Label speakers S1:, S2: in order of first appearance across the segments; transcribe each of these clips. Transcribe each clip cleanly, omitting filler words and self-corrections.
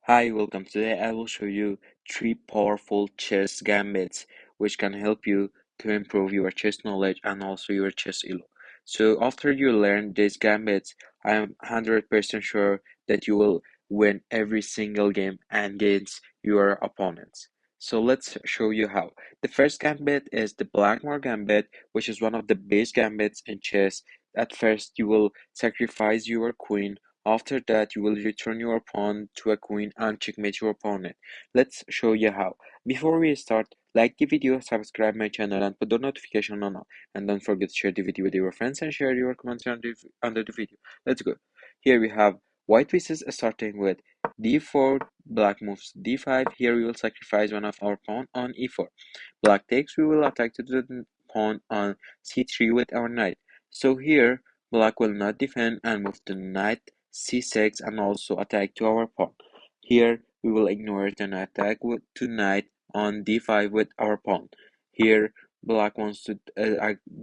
S1: Hi, welcome. Today I will show you three powerful chess gambits which can help you to improve your chess knowledge and also your chess elo. So after you learn these gambits, I am 100% sure that you will win every single game against your opponents. So let's show you how. The first gambit is the Blackmore gambit, which is one of the base gambits in chess. At first, you will sacrifice your queen. After that, you will return your pawn to a queen and checkmate your opponent. Let's show you how. Before we start, like the video, subscribe my channel and put the notification on all. And don't forget to share the video with your friends and share your comments under the video. Let's go. Here we have white pieces starting with d4, black moves d5. Here we will sacrifice one of our pawn on e4. Black takes, we will attack to the pawn on c3 with our knight. So here, black will not defend and move the knight c6 and also attack to our pawn. Here we will ignore it and attack to knight on d5 with our pawn. Here black wants to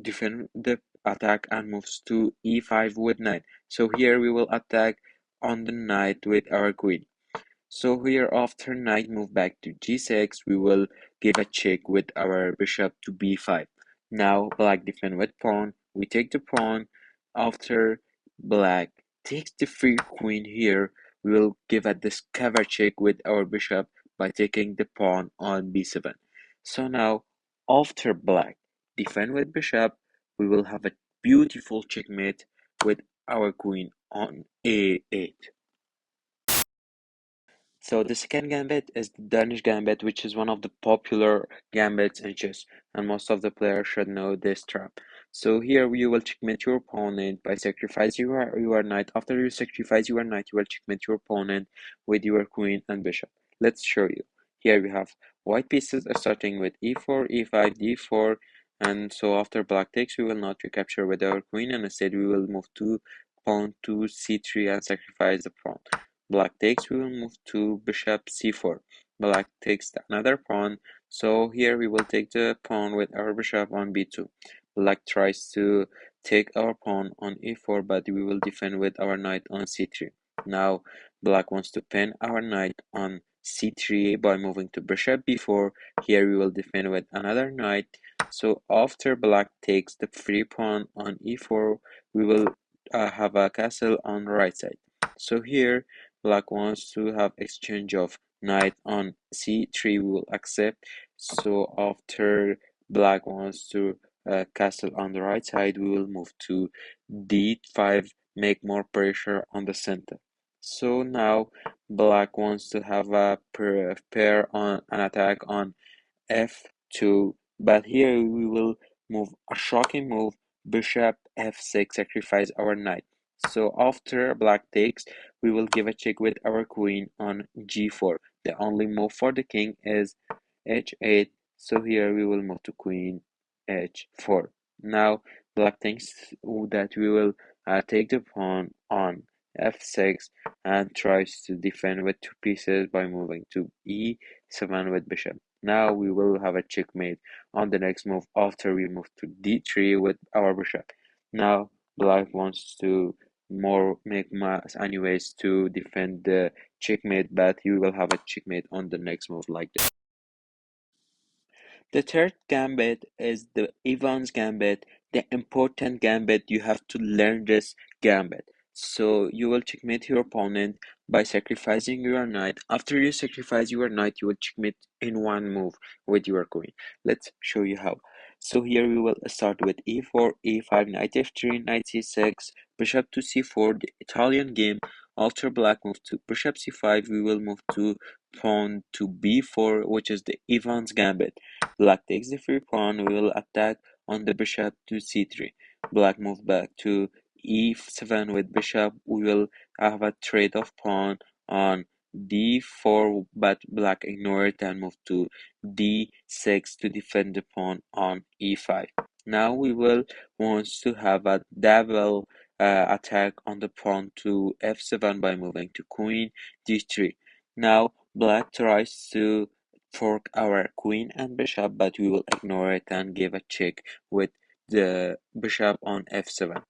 S1: defend the attack and moves to e5 with knight. So here we will attack on the knight with our queen. So here after knight move back to g6, we will give a check with our bishop to b5. Now black defend with pawn, we take the pawn. After black takes the free queen here, we will give a discover check with our bishop by taking the pawn on b7. So now after black defend with bishop, we will have a beautiful checkmate with our queen on a8. So the second gambit is the Danish gambit, which is one of the popular gambits in chess, and most of the players should know this trap. So here you will checkmate your opponent by sacrificing your knight. After you sacrifice your knight, you will checkmate your opponent with your queen and bishop. Let's show you. Here we have white pieces starting with e4, e5, d4, and so after black takes, we will not recapture with our queen, and instead we will move to pawn to c3 and sacrifice the pawn. Black takes, we will move to bishop c4. Black takes another pawn, so here we will take the pawn with our bishop on b2. Black tries to take our pawn on e4, but we will defend with our knight on c3. Now black wants to pin our knight on c3 by moving to bishop b4. Here we will defend with another knight. So after black takes the free pawn on e4, we will have a castle on the right side. So here black wants to have exchange of knight on c3, we will accept. So after black wants to castle on the right side, we will move to d5, make more pressure on the center. So now black wants to have a pair on an attack on f2, but here we will move a shocking move, bishop f6, sacrifice our knight. So after black takes, we will give a check with our queen on g4. The only move for the king is h8, so here we will move to queen h4. Now black thinks that we will take the pawn on f6 and tries to defend with two pieces by moving to e7 with bishop. Now we will have a checkmate on the next move after we move to d3 with our bishop. Now black wants to make mass anyways to defend the checkmate, but you will have a checkmate on the next move like this. The third gambit is the Evans gambit, the important gambit. You have to learn this gambit. So you will checkmate your opponent by sacrificing your knight. After you sacrifice your knight, you will checkmate in one move with your queen. Let's show you how. So here we will start with e4, e5, knight f3, knight c6, bishop to c4, the Italian game. After black move to bishop c5, we will move to pawn to b4, which is the Evans gambit. Black takes the free pawn, we will attack on the bishop to c3. Black move back to e7 with bishop, we will have a trade of pawn on d4, but black ignore it and move to d6 to defend the pawn on e5. Now we will want to have a double attack on the pawn to f7 by moving to queen d3. Now black tries to fork our queen and bishop, but we will ignore it and give a check with the bishop on f7.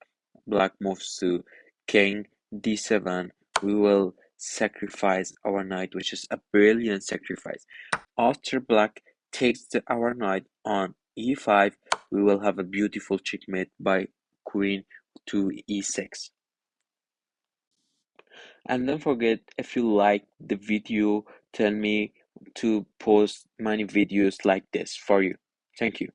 S1: Black moves to king d7. We will sacrifice our knight, which is a brilliant sacrifice. After black takes our knight on e5, we will have a beautiful checkmate by queen to e6. And don't forget, if you like the video, tell me to post many videos like this for you. Thank you.